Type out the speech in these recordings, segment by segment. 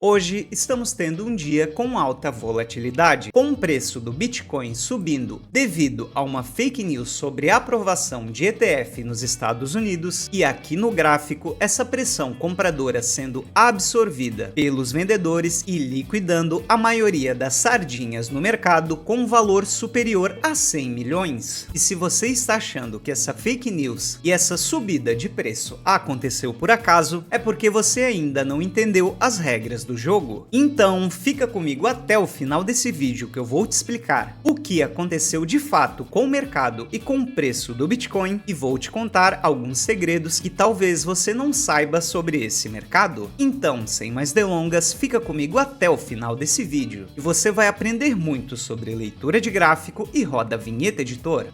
Hoje estamos tendo um dia com alta volatilidade, com o preço do Bitcoin subindo devido a uma fake news sobre a aprovação de ETF nos Estados Unidos e aqui no gráfico essa pressão compradora sendo absorvida pelos vendedores e liquidando a maioria das sardinhas no mercado com um valor superior a 100 milhões. E se você está achando que essa fake news e essa subida de preço aconteceu por acaso, é porque você ainda não entendeu as regras do jogo. Então fica comigo até o final desse vídeo que eu vou te explicar o que aconteceu de fato com o mercado e com o preço do Bitcoin e vou te contar alguns segredos que talvez você não saiba sobre esse mercado. Então, sem mais delongas, fica comigo até o final desse vídeo e você vai aprender muito sobre leitura de gráfico e roda a vinheta, editor.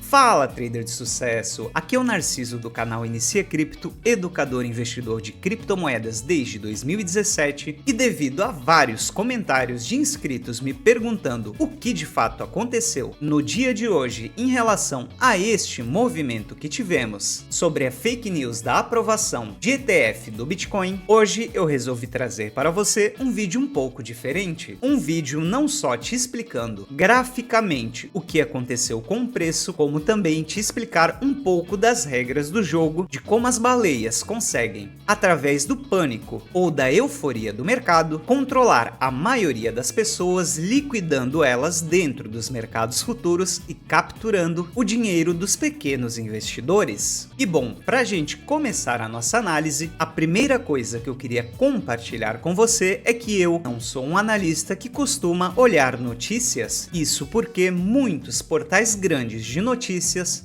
Fala, trader de sucesso! Aqui é o Narciso do canal Inicia Cripto, educador e investidor de criptomoedas desde 2017 e devido a vários comentários de inscritos me perguntando o que de fato aconteceu no dia de hoje em relação a este movimento que tivemos sobre a fake news da aprovação de ETF do Bitcoin, hoje eu resolvi trazer para você um vídeo um pouco diferente. Um vídeo não só te explicando graficamente o que aconteceu com o preço, como também te explicar um pouco das regras do jogo, de como as baleias conseguem, através do pânico ou da euforia do mercado, controlar a maioria das pessoas, liquidando elas dentro dos mercados futuros e capturando o dinheiro dos pequenos investidores. E bom, para a gente começar a nossa análise, a primeira coisa que eu queria compartilhar com você é que eu não sou um analista que costuma olhar notícias, isso porque muitos portais grandes de notícias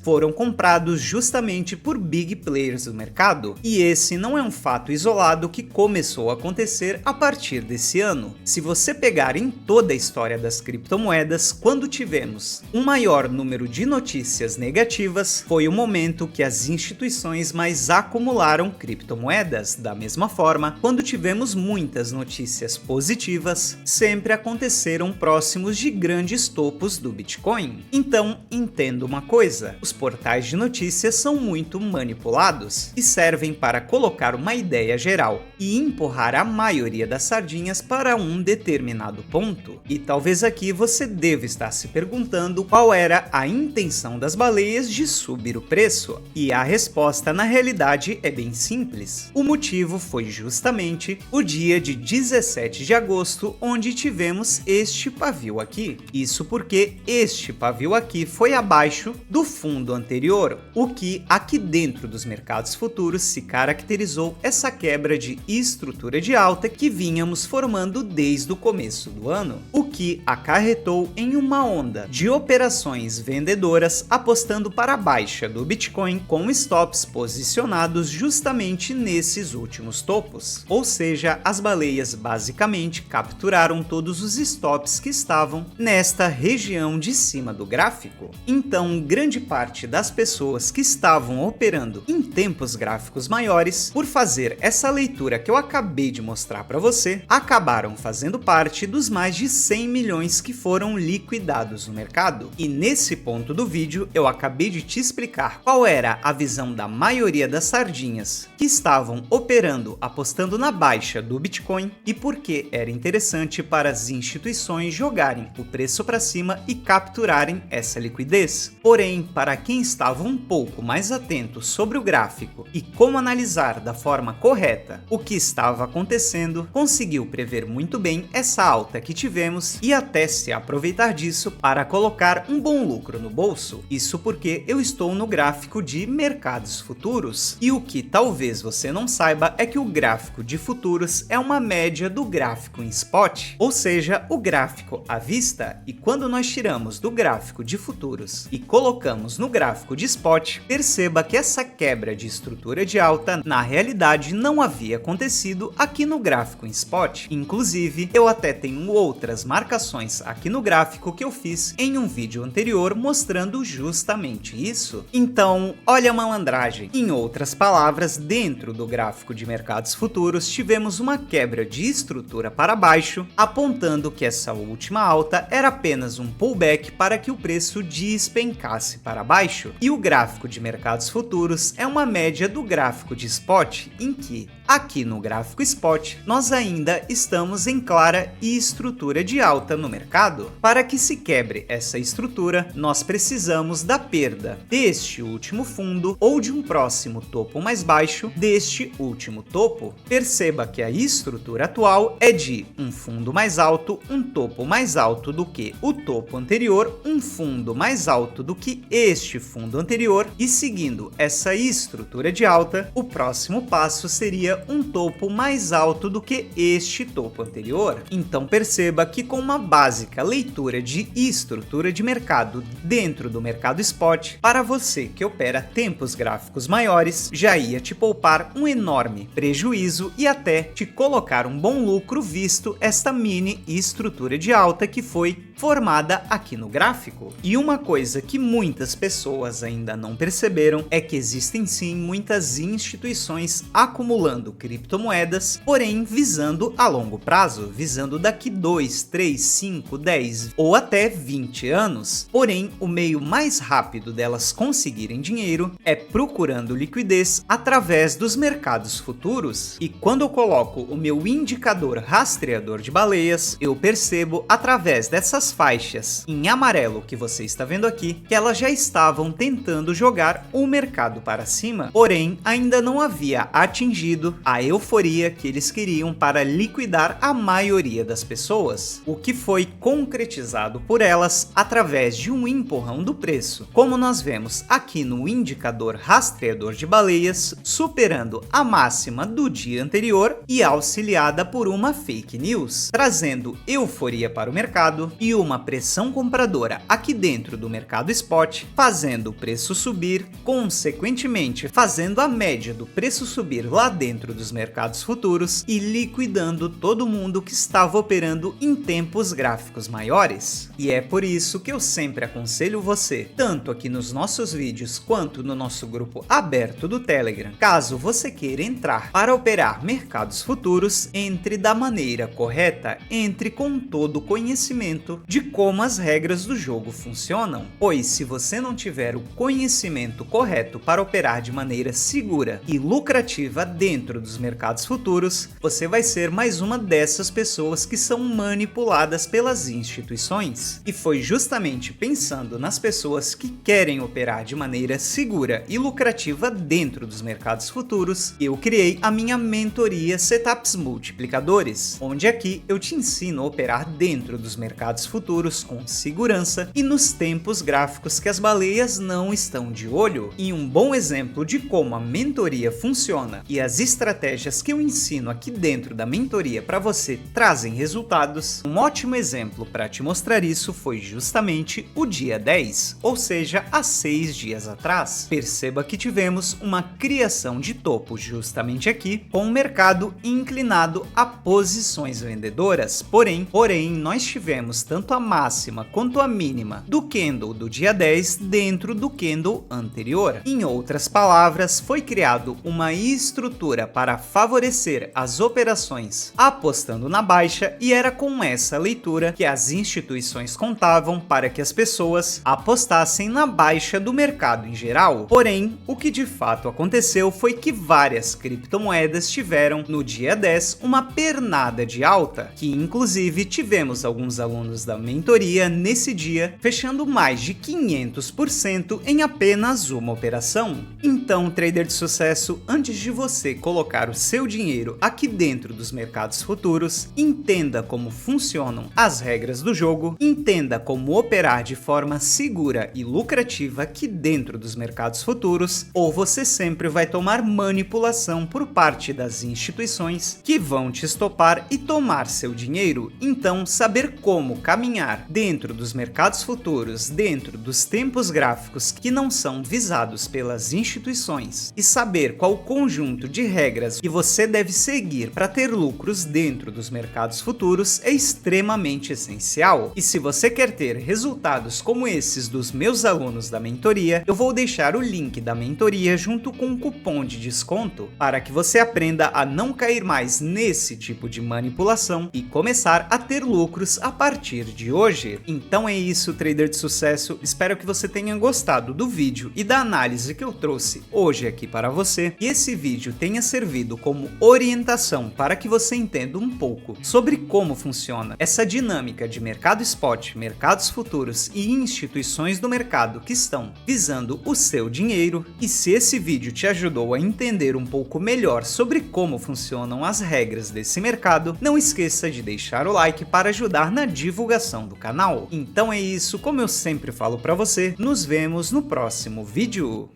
foram comprados justamente por big players do mercado, e esse não é um fato isolado que começou a acontecer a partir desse ano. Se você pegar em toda a história das criptomoedas, quando tivemos um maior número de notícias negativas, foi o momento que as instituições mais acumularam criptomoedas. Da mesma forma, quando tivemos muitas notícias positivas, sempre aconteceram próximos de grandes topos do Bitcoin. Então, entenda uma coisa, os portais de notícias são muito manipulados e servem para colocar uma ideia geral e empurrar a maioria das sardinhas para um determinado ponto. E talvez aqui você deva estar se perguntando qual era a intenção das baleias de subir o preço, e a resposta na realidade é bem simples. O motivo foi justamente o dia de 17 de agosto, onde tivemos este pavio aqui. Isso porque este pavio aqui foi abaixo do fundo anterior, o que aqui dentro dos mercados futuros se caracterizou essa quebra de estrutura de alta que vínhamos formando desde o começo do ano, o que acarretou em uma onda de operações vendedoras apostando para a baixa do Bitcoin com stops posicionados justamente nesses últimos topos. Ou seja, as baleias basicamente capturaram todos os stops que estavam nesta região de cima do gráfico. Então, grande parte das pessoas que estavam operando em tempos gráficos maiores, por fazer essa leitura que eu acabei de mostrar para você, acabaram fazendo parte dos mais de 100 milhões que foram liquidados no mercado. E nesse ponto do vídeo eu acabei de te explicar qual era a visão da maioria das sardinhas que estavam operando apostando na baixa do Bitcoin e por que era interessante para as instituições jogarem o preço para cima e capturarem essa liquidez. Porém, para quem estava um pouco mais atento sobre o gráfico e como analisar da forma correta o que estava acontecendo, conseguiu prever muito bem essa alta que tivemos e até se aproveitar disso para colocar um bom lucro no bolso. Isso porque eu estou no gráfico de mercados futuros, e o que talvez você não saiba é que o gráfico de futuros é uma média do gráfico em spot, ou seja, o gráfico à vista, e quando nós tiramos do gráfico de futuros e colocamos no gráfico de spot, perceba que essa quebra de estrutura de alta na realidade não havia acontecido aqui no gráfico em spot. Inclusive, eu até tenho outras marcações aqui no gráfico que eu fiz em um vídeo anterior mostrando justamente isso. Então, olha a malandragem. Em outras palavras, dentro do gráfico de mercados futuros, tivemos uma quebra de estrutura para baixo, apontando que essa última alta era apenas um pullback para que o preço despencasse virar-se para baixo, e o gráfico de mercados futuros é uma média do gráfico de spot, em que, aqui no gráfico spot, nós ainda estamos em clara estrutura de alta no mercado. Para que se quebre essa estrutura, nós precisamos da perda deste último fundo ou de um próximo topo mais baixo deste último topo. Perceba que a estrutura atual é de um fundo mais alto, um topo mais alto do que o topo anterior, um fundo mais alto do que este fundo anterior, e seguindo essa estrutura de alta, o próximo passo seria um topo mais alto do que este topo anterior. Então perceba que com uma básica leitura de estrutura de mercado dentro do mercado spot, para você que opera tempos gráficos maiores, já ia te poupar um enorme prejuízo e até te colocar um bom lucro, visto esta mini estrutura de alta que foi formada aqui no gráfico. E uma coisa que muitas pessoas ainda não perceberam é que existem sim muitas instituições acumulando criptomoedas, porém visando a longo prazo, visando daqui 2, 3, 5, 10 ou até 20 anos. Porém, o meio mais rápido delas conseguirem dinheiro é procurando liquidez através dos mercados futuros. E quando eu coloco o meu indicador rastreador de baleias, eu percebo através dessas faixas em amarelo que você está vendo aqui, que elas já estavam tentando jogar o mercado para cima, porém ainda não havia atingido a euforia que eles queriam para liquidar a maioria das pessoas, o que foi concretizado por elas através de um empurrão do preço, como nós vemos aqui no indicador rastreador de baleias, superando a máxima do dia anterior e auxiliada por uma fake news, trazendo euforia para o mercado e uma pressão compradora aqui dentro do mercado spot, fazendo o preço subir, consequentemente fazendo a média do preço subir lá dentro dos mercados futuros e liquidando todo mundo que estava operando em tempos gráficos maiores. E é por isso que eu sempre aconselho você, tanto aqui nos nossos vídeos quanto no nosso grupo aberto do Telegram, caso você queira entrar para operar mercados futuros, entre da maneira correta, entre com todo o conhecimento de como as regras do jogo funcionam, pois se você não tiver o conhecimento correto para operar de maneira segura e lucrativa dentro dos mercados futuros, você vai ser mais uma dessas pessoas que são manipuladas pelas instituições. E foi justamente pensando nas pessoas que querem operar de maneira segura e lucrativa dentro dos mercados futuros, eu criei a minha mentoria Setups Multiplicadores, onde aqui eu te ensino a operar dentro dos mercados futuros com segurança e nos tempos gráficos que as baleias não estão de olho. E um bom exemplo de como a mentoria funciona e as estratégias que eu ensino aqui dentro da mentoria para você trazem resultados, um ótimo exemplo para te mostrar isso foi justamente o dia 10, ou seja, há 6 dias atrás. Perceba que tivemos uma criação de topo justamente aqui, com o mercado inclinado a posições vendedoras, porém nós tivemos tanto a máxima quanto a mínima do candle do dia 10 dentro do candle anterior. Em outras palavras, foi criado uma estrutura para favorecer as operações apostando na baixa, e era com essa leitura que as instituições contavam para que as pessoas apostassem na baixa do mercado em geral. Porém, o que de fato aconteceu foi que várias criptomoedas tiveram no dia 10 uma pernada de alta, que inclusive tivemos alguns alunos da mentoria nesse dia fechando mais de 500% em apenas uma operação. Então, trader de sucesso, antes de você colocar o seu dinheiro aqui dentro dos mercados futuros, entenda como funcionam as regras do jogo, entenda como operar de forma segura e lucrativa aqui dentro dos mercados futuros, ou você sempre vai tomar manipulação por parte das instituições que vão te estopar e tomar seu dinheiro. Então, saber como caminhar dentro dos mercados futuros, dentro dos tempos gráficos que não são visados pelas instituições, e saber qual o conjunto de regras que você deve seguir para ter lucros dentro dos mercados futuros é extremamente essencial. E se você quer ter resultados como esses dos meus alunos da mentoria, eu vou deixar o link da mentoria junto com um cupom de desconto para que você aprenda a não cair mais nesse tipo de manipulação e começar a ter lucros a partir episódio de hoje? Então é isso, trader de sucesso, espero que você tenha gostado do vídeo e da análise que eu trouxe hoje aqui para você, e esse vídeo tenha servido como orientação para que você entenda um pouco sobre como funciona essa dinâmica de mercado spot, mercados futuros e instituições do mercado que estão visando o seu dinheiro. E se esse vídeo te ajudou a entender um pouco melhor sobre como funcionam as regras desse mercado, não esqueça de deixar o like para ajudar na divulgação do canal. Então é isso, como eu sempre falo para você, nos vemos no próximo vídeo.